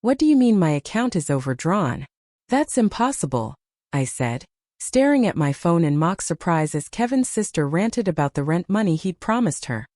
What do you mean my account is overdrawn? That's impossible, I said, staring at my phone in mock surprise as Kevin's sister ranted about the rent money he'd promised her.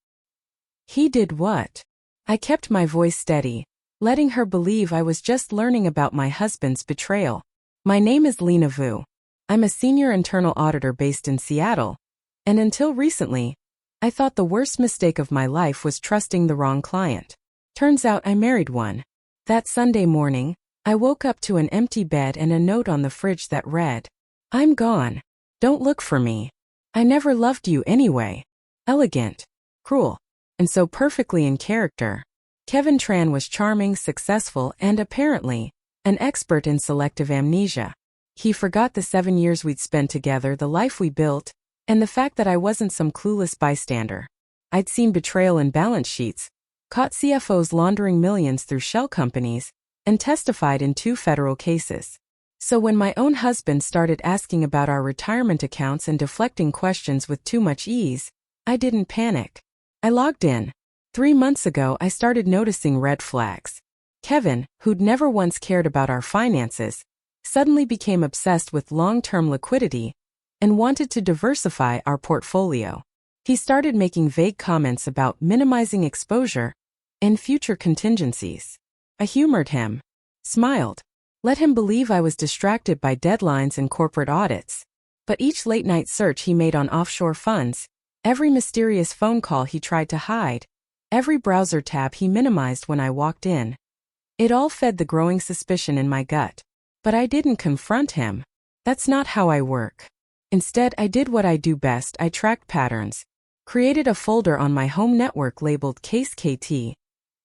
He did what? I kept my voice steady, letting her believe I was just learning about my husband's betrayal. My name is Lena Vu. I'm a senior internal auditor based in Seattle, and until recently, I thought the worst mistake of my life was trusting the wrong client. Turns out I married one. That Sunday morning, I woke up to an empty bed and a note on the fridge that read, "I'm gone. Don't look for me. I never loved you anyway." Elegant, cruel, and so perfectly in character. Kevin Tran was charming, successful, and apparently, an expert in selective amnesia. He forgot the 7 years we'd spent together, the life we built, and the fact that I wasn't some clueless bystander. I'd seen betrayal in balance sheets, caught CFOs laundering millions through shell companies, and testified in 2 federal cases. So when my own husband started asking about our retirement accounts and deflecting questions with too much ease, I didn't panic. I logged in. 3 months ago, I started noticing red flags. Kevin, who'd never once cared about our finances, suddenly became obsessed with long-term liquidity and wanted to diversify our portfolio. He started making vague comments about minimizing exposure and future contingencies. I humored him, smiled, let him believe I was distracted by deadlines and corporate audits. But each late-night search he made on offshore funds, every mysterious phone call he tried to hide, every browser tab he minimized when I walked in, it all fed the growing suspicion in my gut. But I didn't confront him. That's not how I work. Instead, I did what I do best. I tracked patterns, created a folder on my home network labeled Case KT,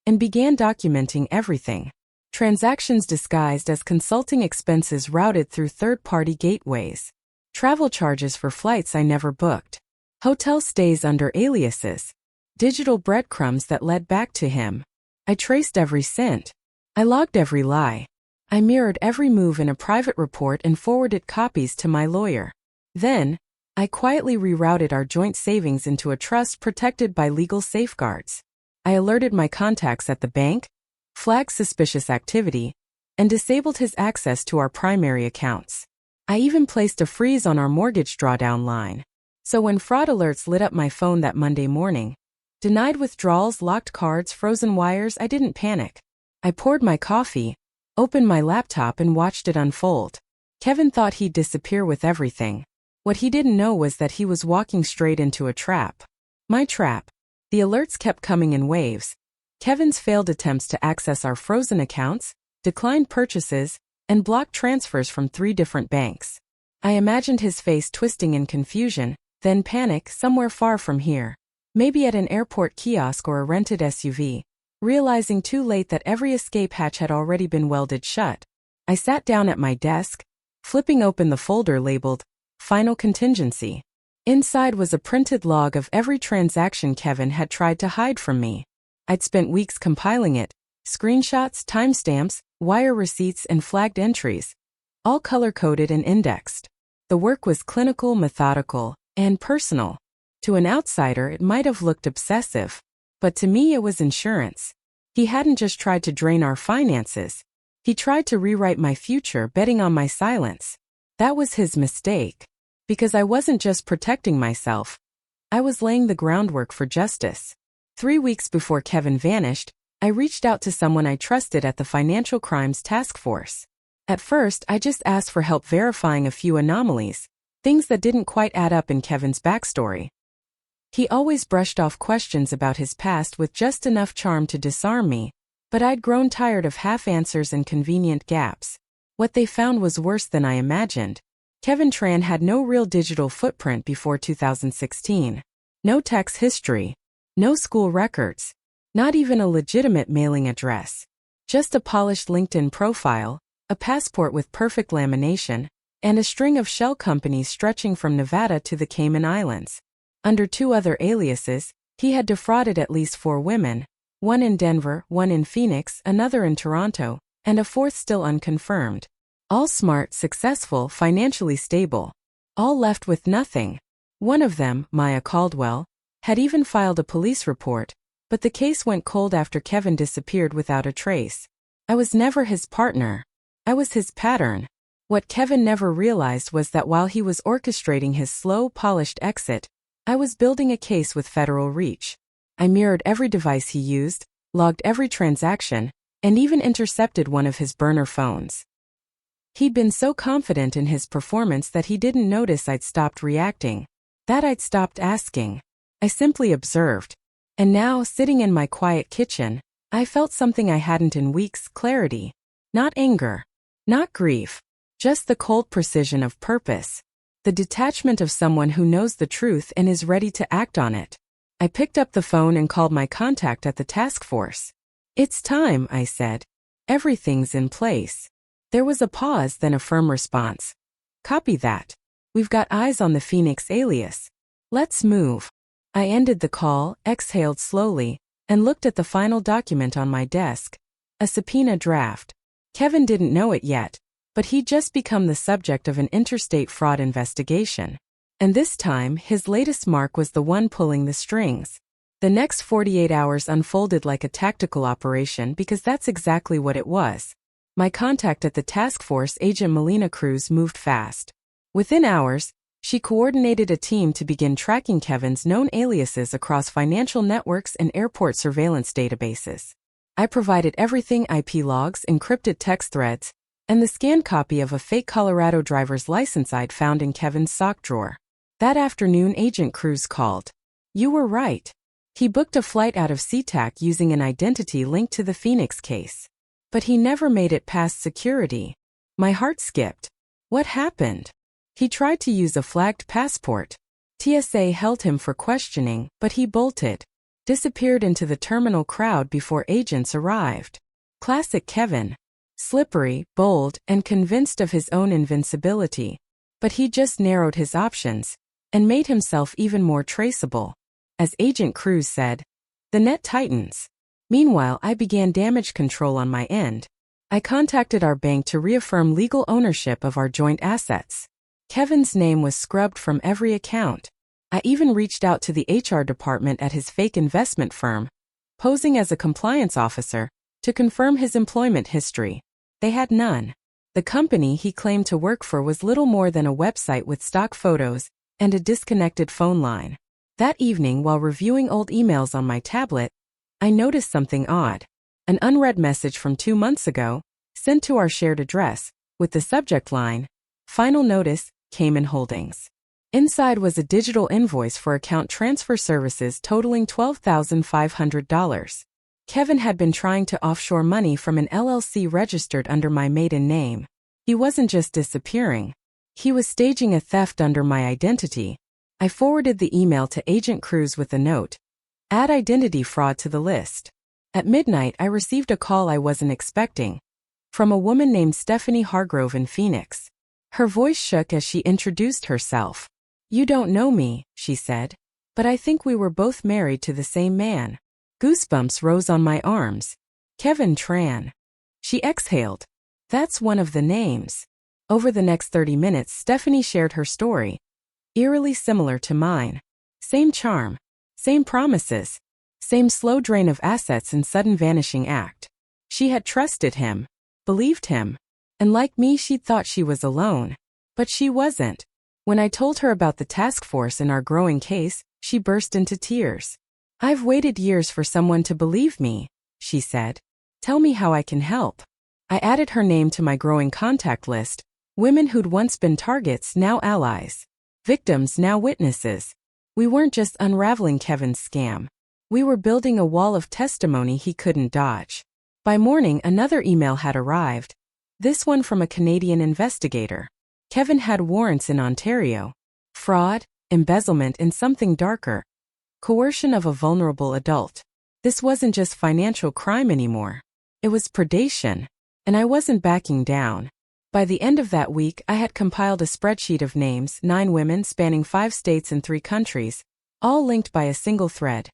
and began documenting everything. Transactions disguised as consulting expenses routed through third-party gateways. Travel charges for flights I never booked. Hotel stays under aliases. Digital breadcrumbs that led back to him. I traced every cent. I logged every lie. I mirrored every move in a private report and forwarded copies to my lawyer. Then, I quietly rerouted our joint savings into a trust protected by legal safeguards. I alerted my contacts at the bank, flagged suspicious activity, and disabled his access to our primary accounts. I even placed a freeze on our mortgage drawdown line. So when fraud alerts lit up my phone that Monday morning, denied withdrawals, locked cards, frozen wires, I didn't panic. I poured my coffee, opened my laptop and watched it unfold. Kevin thought he'd disappear with everything. What he didn't know was that he was walking straight into a trap. My trap. The alerts kept coming in waves. Kevin's failed attempts to access our frozen accounts, declined purchases, and blocked transfers from 3 different banks. I imagined his face twisting in confusion, then panic somewhere far from here. Maybe at an airport kiosk or a rented SUV. Realizing too late that every escape hatch had already been welded shut, I sat down at my desk, flipping open the folder labeled Final Contingency. Inside was a printed log of every transaction Kevin had tried to hide from me. I'd spent weeks compiling it, screenshots, timestamps, wire receipts, and flagged entries, all color-coded and indexed. The work was clinical, methodical, and personal. To an outsider, it might have looked obsessive, but to me it was insurance. He hadn't just tried to drain our finances. He tried to rewrite my future, betting on my silence. That was his mistake. Because I wasn't just protecting myself. I was laying the groundwork for justice. 3 weeks before Kevin vanished, I reached out to someone I trusted at the Financial Crimes Task Force. At first, I just asked for help verifying a few anomalies, things that didn't quite add up in Kevin's backstory. He always brushed off questions about his past with just enough charm to disarm me, but I'd grown tired of half-answers and convenient gaps. What they found was worse than I imagined. Kevin Tran had no real digital footprint before 2016. No tax history. No school records. Not even a legitimate mailing address. Just a polished LinkedIn profile, a passport with perfect lamination, and a string of shell companies stretching from Nevada to the Cayman Islands. Under 2 other aliases, he had defrauded at least 4 women, one in Denver, one in Phoenix, another in Toronto, and a 4th still unconfirmed. All smart, successful, financially stable. All left with nothing. One of them, Maya Caldwell, had even filed a police report, but the case went cold after Kevin disappeared without a trace. I was never his partner. I was his pattern. What Kevin never realized was that while he was orchestrating his slow, polished exit, I was building a case with federal reach. I mirrored every device he used, logged every transaction, and even intercepted one of his burner phones. He'd been so confident in his performance that he didn't notice I'd stopped reacting, that I'd stopped asking. I simply observed. And now, sitting in my quiet kitchen, I felt something I hadn't in weeks: clarity. Not anger. Not grief. Just the cold precision of purpose. The detachment of someone who knows the truth and is ready to act on it. I picked up the phone and called my contact at the task force. "It's time," I said. "Everything's in place." There was a pause, then a firm response. "Copy that. We've got eyes on the Phoenix alias. Let's move." I ended the call, exhaled slowly, and looked at the final document on my desk. A subpoena draft. Kevin didn't know it yet, but he'd just become the subject of an interstate fraud investigation. And this time, his latest mark was the one pulling the strings. The next 48 hours unfolded like a tactical operation because that's exactly what it was. My contact at the task force, Agent Melina Cruz, moved fast. Within hours, she coordinated a team to begin tracking Kevin's known aliases across financial networks and airport surveillance databases. I provided everything: IP logs, encrypted text threads, and the scanned copy of a fake Colorado driver's license I'd found in Kevin's sock drawer. That afternoon, Agent Cruz called. "You were right. He booked a flight out of SeaTac using an identity linked to the Phoenix case. But he never made it past security." My heart skipped. What happened? He tried to use a flagged passport. TSA held him for questioning, but he bolted. Disappeared into the terminal crowd before agents arrived. Classic Kevin. Slippery, bold, and convinced of his own invincibility. But he just narrowed his options and made himself even more traceable. As Agent Cruz said, "The net tightens." Meanwhile, I began damage control on my end. I contacted our bank to reaffirm legal ownership of our joint assets. Kevin's name was scrubbed from every account. I even reached out to the HR department at his fake investment firm, posing as a compliance officer, to confirm his employment history. They had none. The company he claimed to work for was little more than a website with stock photos and a disconnected phone line. That evening, while reviewing old emails on my tablet, I noticed something odd. An unread message from 2 months ago, sent to our shared address, with the subject line, "Final notice, Cayman Holdings." Inside was a digital invoice for account transfer services totaling $12,500. Kevin had been trying to offshore money from an LLC registered under my maiden name. He wasn't just disappearing. He was staging a theft under my identity. I forwarded the email to Agent Cruz with a note. "Add identity fraud to the list." At midnight, I received a call I wasn't expecting. From a woman named Stephanie Hargrove in Phoenix. Her voice shook as she introduced herself. "You don't know me," she said, "but I think we were both married to the same man." Goosebumps rose on my arms. "Kevin Tran." She exhaled. "That's one of the names." Over the next 30 minutes, Stephanie shared her story. Eerily similar to mine. Same charm. Same promises. Same slow drain of assets and sudden vanishing act. She had trusted him. Believed him. And like me, she'd thought she was alone. But she wasn't. When I told her about the task force and our growing case, she burst into tears. "I've waited years for someone to believe me," she said. "Tell me how I can help." I added her name to my growing contact list. Women who'd once been targets, now allies. Victims, now witnesses. We weren't just unraveling Kevin's scam. We were building a wall of testimony he couldn't dodge. By morning, another email had arrived. This one from a Canadian investigator. Kevin had warrants in Ontario. Fraud, embezzlement, and something darker. Coercion of a vulnerable adult. This wasn't just financial crime anymore. It was predation. And I wasn't backing down. By the end of that week, I had compiled a spreadsheet of names, 9 women spanning 5 states and 3 countries, all linked by a single thread.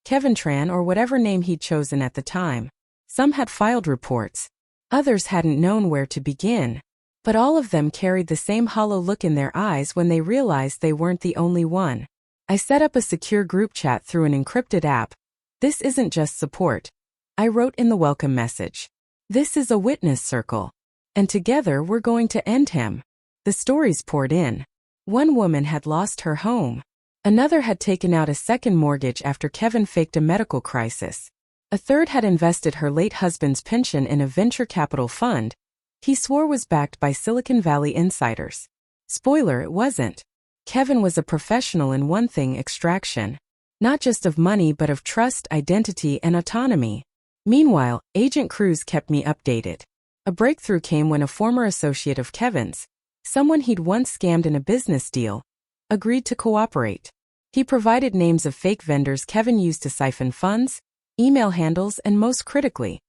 Kevin Tran, or whatever name he'd chosen at the time. Some had filed reports. Others hadn't known where to begin. But all of them carried the same hollow look in their eyes when they realized they weren't the only one. I set up a secure group chat through an encrypted app. "This isn't just support," I wrote in the welcome message. This is a witness circle. And together we're going to end him. The stories poured in. One woman had lost her home. Another had taken out a second mortgage after Kevin faked a medical crisis. A third had invested her late husband's pension in a venture capital fund he swore was backed by Silicon Valley insiders. Spoiler, it wasn't. Kevin was a professional in one thing: extraction. Not just of money but of trust, identity, and autonomy. Meanwhile, Agent Cruz kept me updated. A breakthrough came when a former associate of Kevin's, someone he'd once scammed in a business deal, agreed to cooperate. He provided names of fake vendors Kevin used to siphon funds, email handles, and most critically,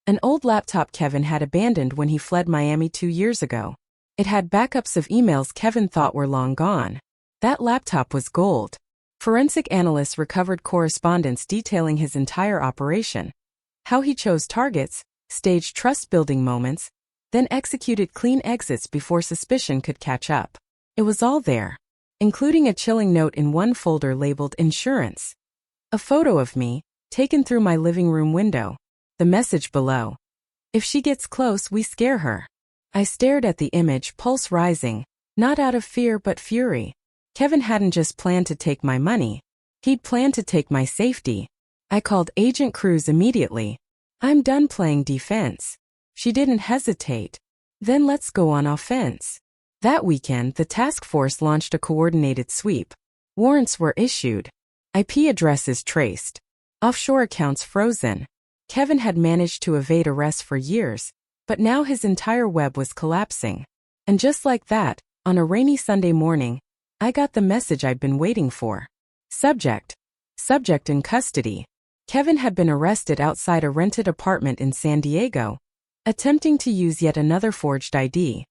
an old laptop Kevin had abandoned when he fled Miami 2 years ago. It had backups of emails Kevin thought were long gone. That laptop was gold. Forensic analysts recovered correspondence detailing his entire operation, how he chose targets, staged trust-building moments, then executed clean exits before suspicion could catch up. It was all there, including a chilling note in one folder labeled insurance. A photo of me, taken through my living room window. The message below: if she gets close, we scare her. I stared at the image, pulse rising, not out of fear but fury. Kevin hadn't just planned to take my money. He'd planned to take my safety. I called Agent Cruz immediately. I'm done playing defense. She didn't hesitate. Then let's go on offense. That weekend, the task force launched a coordinated sweep. Warrants were issued. IP addresses traced. Offshore accounts frozen. Kevin had managed to evade arrest for years, but now his entire web was collapsing. And just like that, on a rainy Sunday morning, I got the message I'd been waiting for. Subject in custody. Kevin had been arrested outside a rented apartment in San Diego, attempting to use yet another forged ID.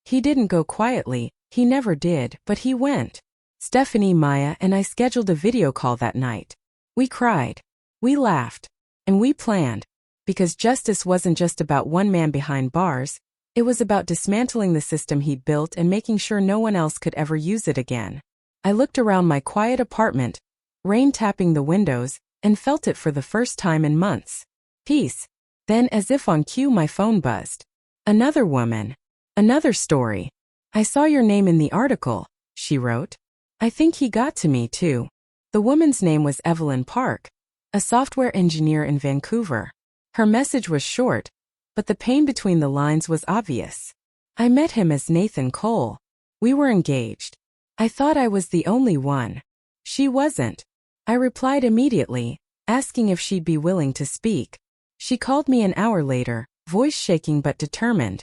He didn't go quietly, he never did, but he went. Stephanie, Maya, and I scheduled a video call that night. We cried. We laughed. And we planned. Because justice wasn't just about one man behind bars, it was about dismantling the system he'd built and making sure no one else could ever use it again. I looked around my quiet apartment, rain tapping the windows, and felt it for the first time in months. Peace. Then, as if on cue, my phone buzzed. Another woman. Another story. I saw your name in the article, she wrote. I think he got to me too. The woman's name was Evelyn Park, a software engineer in Vancouver. Her message was short, but the pain between the lines was obvious. I met him as Nathan Cole. We were engaged. I thought I was the only one. She wasn't. I replied immediately, asking if she'd be willing to speak. She called me an hour later, voice shaking but determined.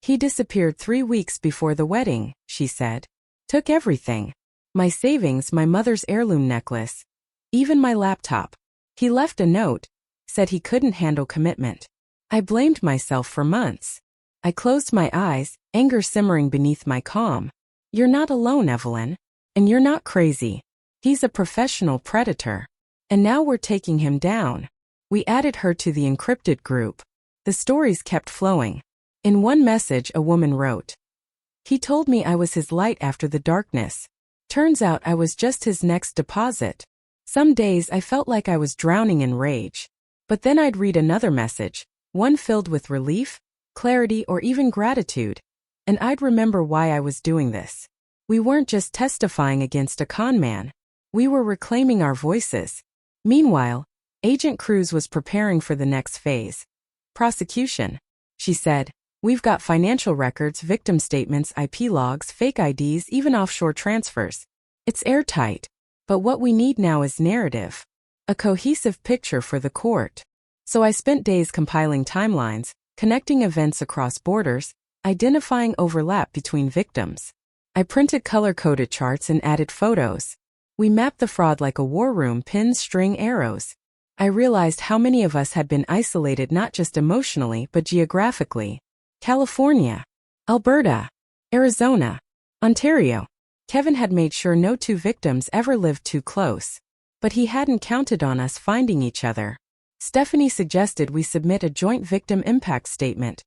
He disappeared 3 weeks before the wedding, she said. Took everything. My savings, my mother's heirloom necklace, even my laptop. He left a note, said he couldn't handle commitment. I blamed myself for months. I closed my eyes, anger simmering beneath my calm. You're not alone, Evelyn. And you're not crazy. He's a professional predator. And now we're taking him down. We added her to the encrypted group. The stories kept flowing. In one message, a woman wrote, he told me I was his light after the darkness. Turns out I was just his next deposit. Some days I felt like I was drowning in rage. But then I'd read another message, one filled with relief, clarity, or even gratitude. And I'd remember why I was doing this. We weren't just testifying against a con man. We were reclaiming our voices. Meanwhile, Agent Cruz was preparing for the next phase. Prosecution. She said, we've got financial records, victim statements, IP logs, fake IDs, even offshore transfers. It's airtight. But what we need now is narrative. A cohesive picture for the court. So I spent days compiling timelines, connecting events across borders, identifying overlap between victims. I printed color-coded charts and added photos. We mapped the fraud like a war room, pins, string, arrows. I realized how many of us had been isolated not just emotionally but geographically. California, Alberta, Arizona, Ontario. Kevin had made sure no two victims ever lived too close. But he hadn't counted on us finding each other. Stephanie suggested we submit a joint victim impact statement,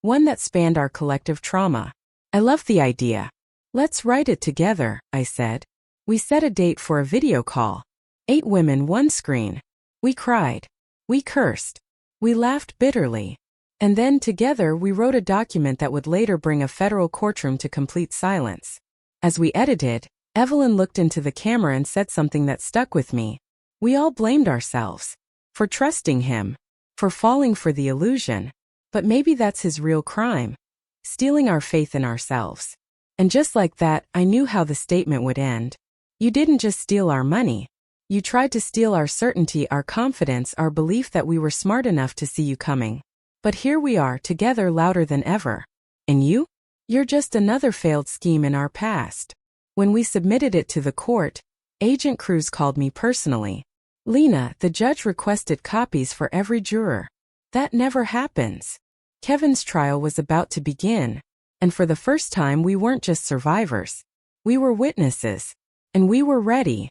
one that spanned our collective trauma. I loved the idea. Let's write it together, I said. We set a date for a video call. 8 women, 1 screen. We cried. We cursed. We laughed bitterly. And then, together, we wrote a document that would later bring a federal courtroom to complete silence. As we edited, Evelyn looked into the camera and said something that stuck with me. We all blamed ourselves. For trusting him. For falling for the illusion. But maybe that's his real crime. Stealing our faith in ourselves. And just like that, I knew how the statement would end. You didn't just steal our money. You tried to steal our certainty, our confidence, our belief that we were smart enough to see you coming. But here we are, together, louder than ever. And you? You're just another failed scheme in our past. When we submitted it to the court, Agent Cruz called me personally. Lena, the judge requested copies for every juror. That never happens. Kevin's trial was about to begin. And for the first time, we weren't just survivors. We were witnesses. And we were ready.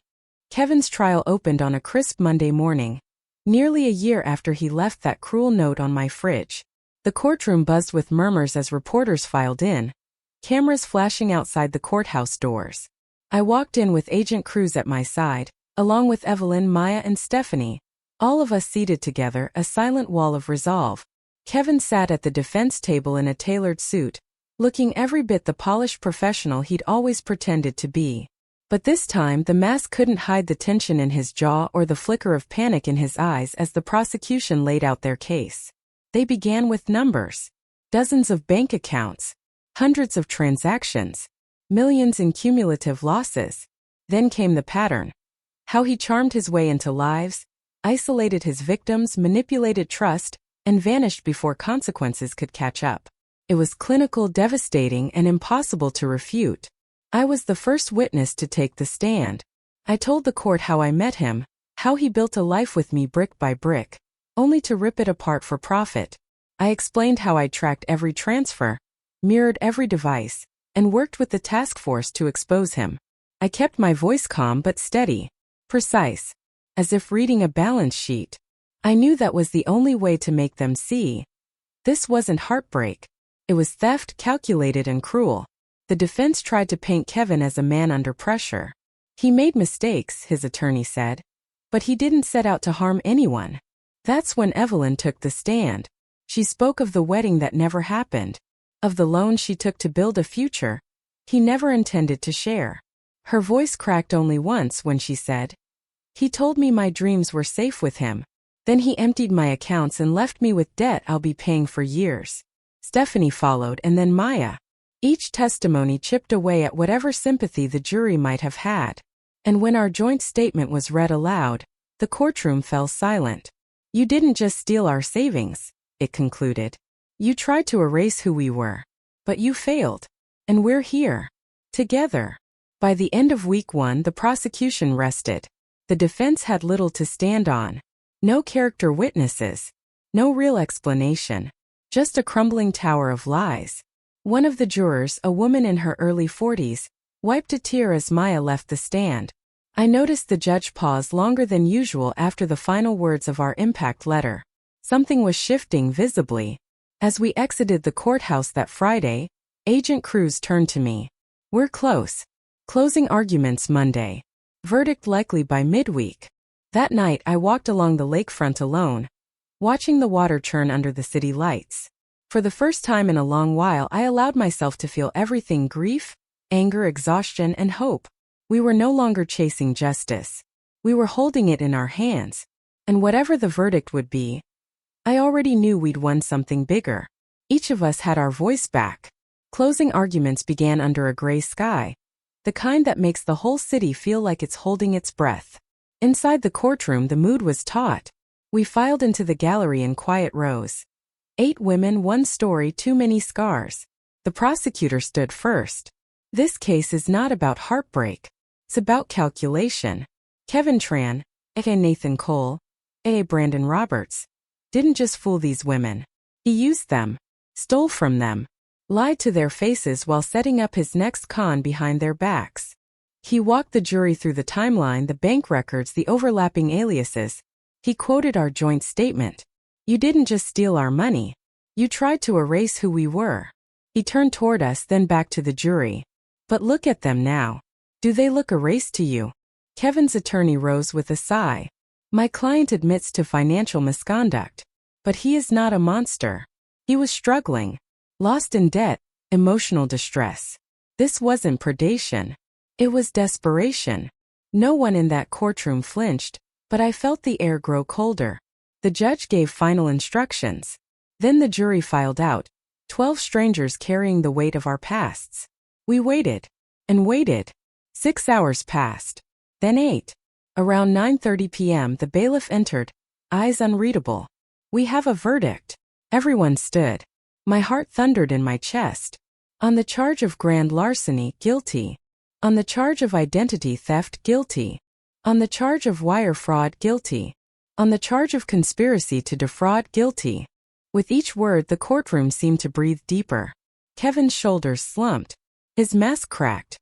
Kevin's trial opened on a crisp Monday morning. Nearly a year after he left that cruel note on my fridge. The courtroom buzzed with murmurs as reporters filed in, cameras flashing outside the courthouse doors. I walked in with Agent Cruz at my side, along with Evelyn, Maya, and Stephanie, all of us seated together, a silent wall of resolve. Kevin sat at the defense table in a tailored suit, looking every bit the polished professional he'd always pretended to be. But this time, the mask couldn't hide the tension in his jaw or the flicker of panic in his eyes as the prosecution laid out their case. They began with numbers. Dozens of bank accounts. Hundreds of transactions. Millions in cumulative losses. Then came the pattern. How he charmed his way into lives, isolated his victims, manipulated trust, and vanished before consequences could catch up. It was clinical, devastating, and impossible to refute. I was the first witness to take the stand. I told the court how I met him, how he built a life with me brick by brick, only to rip it apart for profit. I explained how I tracked every transfer, mirrored every device, and worked with the task force to expose him. I kept my voice calm but steady, precise, as if reading a balance sheet. I knew that was the only way to make them see. This wasn't heartbreak. It was theft, calculated and cruel. The defense tried to paint Kevin as a man under pressure. He made mistakes, his attorney said. But he didn't set out to harm anyone. That's when Evelyn took the stand. She spoke of the wedding that never happened. Of the loan she took to build a future he never intended to share. Her voice cracked only once when she said, "He told me my dreams were safe with him. Then he emptied my accounts and left me with debt I'll be paying for years." Stephanie followed, and then Maya. Each testimony chipped away at whatever sympathy the jury might have had. And when our joint statement was read aloud, the courtroom fell silent. "You didn't just steal our savings," it concluded. "You tried to erase who we were. But you failed. And we're here. Together." By the end of week 1, the prosecution rested. The defense had little to stand on. No character witnesses. No real explanation. Just a crumbling tower of lies. One of the jurors, a woman in her early 40s, wiped a tear as Maya left the stand. I noticed the judge pause longer than usual after the final words of our impact letter. Something was shifting visibly. As we exited the courthouse that Friday, Agent Cruz turned to me. "We're close. Closing arguments Monday. Verdict likely by midweek." That night I walked along the lakefront alone, watching the water churn under the city lights. For the first time in a long while, I allowed myself to feel everything: grief, anger, exhaustion, and hope. We were no longer chasing justice. We were holding it in our hands. And whatever the verdict would be, I already knew we'd won something bigger. Each of us had our voice back. Closing arguments began under a gray sky, the kind that makes the whole city feel like it's holding its breath. Inside the courtroom, the mood was taut. We filed into the gallery in quiet rows. 8 women, 1 story, too many scars. The prosecutor stood first. "This case is not about heartbreak. It's about calculation. Kevin Tran, aka Nathan Cole, aka Brandon Roberts, didn't just fool these women. He used them, stole from them, lied to their faces while setting up his next con behind their backs. He walked the jury through the timeline, the bank records, the overlapping aliases. He quoted our joint statement. You didn't just steal our money. You tried to erase who we were." He turned toward us, then back to the jury. "But look at them now. Do they look erased to you?" Kevin's attorney rose with a sigh. "My client admits to financial misconduct. But he is not a monster. He was struggling, lost in debt, emotional distress. This wasn't predation. It was desperation. No one in that courtroom flinched, but I felt the air grow colder. The judge gave final instructions. Then the jury filed out, 12 strangers carrying the weight of our pasts. We waited and waited. 6 hours passed. Then 8. Around 9:30 p.m. the bailiff entered, eyes unreadable. We have a verdict. Everyone stood. My heart thundered in my chest. On the charge of grand larceny, guilty. On the charge of identity theft, guilty. On the charge of wire fraud, guilty. On the charge of conspiracy to defraud, guilty. With each word, the courtroom seemed to breathe deeper. Kevin's shoulders slumped. His mask cracked.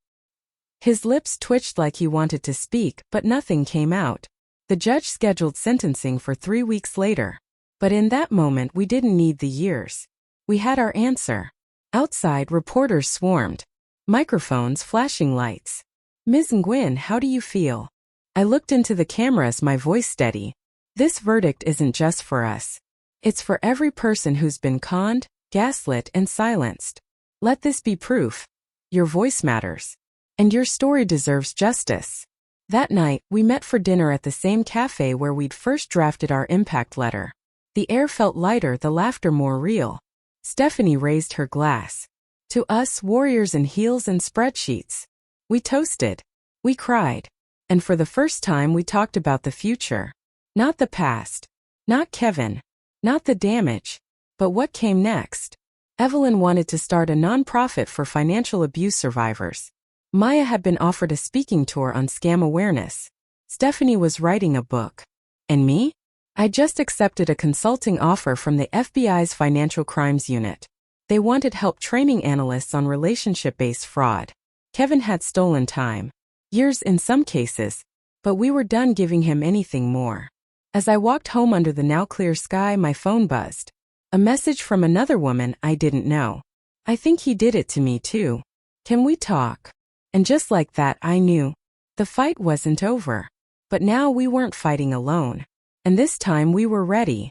His lips twitched like he wanted to speak, but nothing came out. The judge scheduled sentencing for 3 weeks later. But in that moment, we didn't need the years. We had our answer. Outside, reporters swarmed. Microphones, flashing lights. Ms. Nguyen, how do you feel? I looked into the cameras, my voice steady. This verdict isn't just for us. It's for every person who's been conned, gaslit, and silenced. Let this be proof. Your voice matters. And your story deserves justice. That night, we met for dinner at the same cafe where we'd first drafted our impact letter. The air felt lighter, the laughter more real. Stephanie raised her glass. To us, warriors in heels and spreadsheets. We toasted. We cried. And for the first time, we talked about the future. Not the past. Not Kevin. Not the damage. But what came next. Evelyn wanted to start a nonprofit for financial abuse survivors. Maya had been offered a speaking tour on scam awareness. Stephanie was writing a book. And me? I just accepted a consulting offer from the FBI's Financial Crimes Unit. They wanted help training analysts on relationship-based fraud. Kevin had stolen time. Years in some cases. But we were done giving him anything more. As I walked home under the now clear sky, my phone buzzed. A message from another woman I didn't know. I think he did it to me too. Can we talk? And just like that, I knew. The fight wasn't over. But now we weren't fighting alone. And this time we were ready.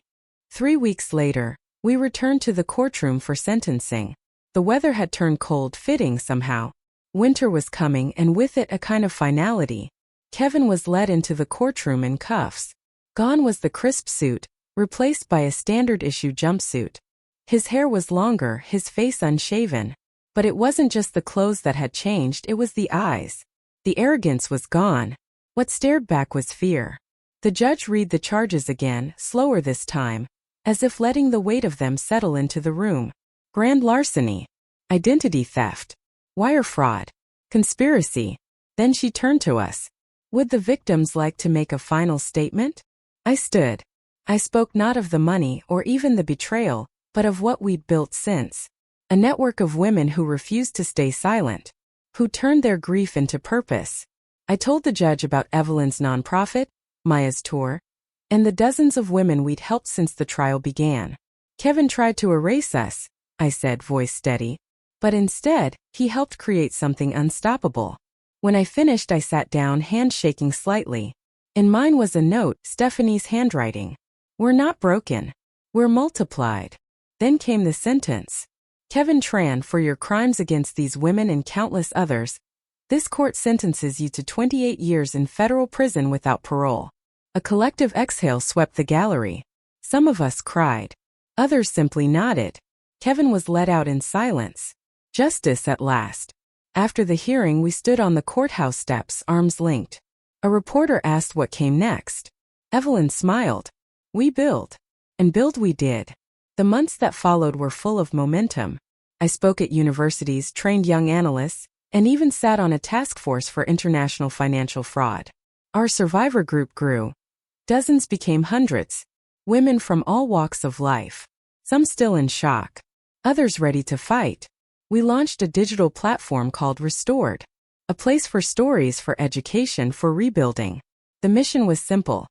3 weeks later, we returned to the courtroom for sentencing. The weather had turned cold, fitting somehow. Winter was coming, and with it a kind of finality. Kevin was led into the courtroom in cuffs. Gone was the crisp suit, replaced by a standard-issue jumpsuit. His hair was longer, his face unshaven. But it wasn't just the clothes that had changed, it was the eyes. The arrogance was gone. What stared back was fear. The judge read the charges again, slower this time, as if letting the weight of them settle into the room. Grand larceny. Identity theft. Wire fraud. Conspiracy. Then she turned to us. Would the victims like to make a final statement? I stood. I spoke not of the money or even the betrayal, but of what we'd built since. A network of women who refused to stay silent. Who turned their grief into purpose. I told the judge about Evelyn's nonprofit, Maya's tour, and the dozens of women we'd helped since the trial began. Kevin tried to erase us, I said, voice steady. But instead, he helped create something unstoppable. When I finished, I sat down, hand shaking slightly. In mine was a note, Stephanie's handwriting. We're not broken. We're multiplied. Then came the sentence. Kevin Tran, for your crimes against these women and countless others, this court sentences you to 28 years in federal prison without parole. A collective exhale swept the gallery. Some of us cried. Others simply nodded. Kevin was let out in silence. Justice at last. After the hearing, we stood on the courthouse steps, arms linked. A reporter asked what came next. Evelyn smiled. We build. And build we did. The months that followed were full of momentum. I spoke at universities, trained young analysts, and even sat on a task force for international financial fraud. Our survivor group grew. Dozens became hundreds. Women from all walks of life. Some still in shock. Others ready to fight. We launched a digital platform called Restored. A place for stories, for education, for rebuilding. The mission was simple.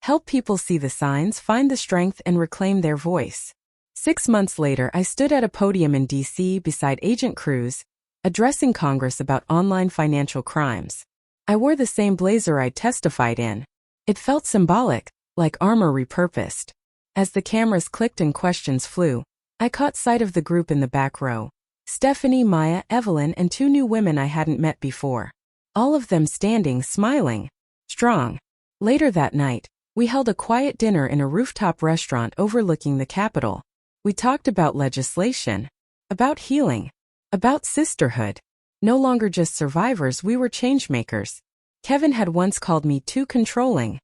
Help people see the signs, find the strength, and reclaim their voice. 6 months later, I stood at a podium in D.C. beside Agent Cruz, addressing Congress about online financial crimes. I wore the same blazer I'd testified in. It felt symbolic, like armor repurposed. As the cameras clicked and questions flew, I caught sight of the group in the back row. Stephanie, Maya, Evelyn, and 2 new women I hadn't met before. All of them standing, smiling. Strong. Later that night, we held a quiet dinner in a rooftop restaurant overlooking the Capitol. We talked about legislation, about healing, about sisterhood. No longer just survivors, we were changemakers. Kevin had once called me too controlling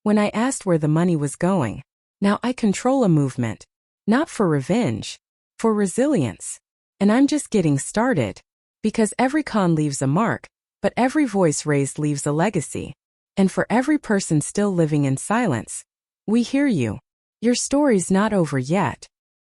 when I asked where the money was going. Now I control a movement. Not for revenge, for resilience. And I'm just getting started. Because every con leaves a mark, but every voice raised leaves a legacy. And for every person still living in silence, we hear you. Your story's not over yet.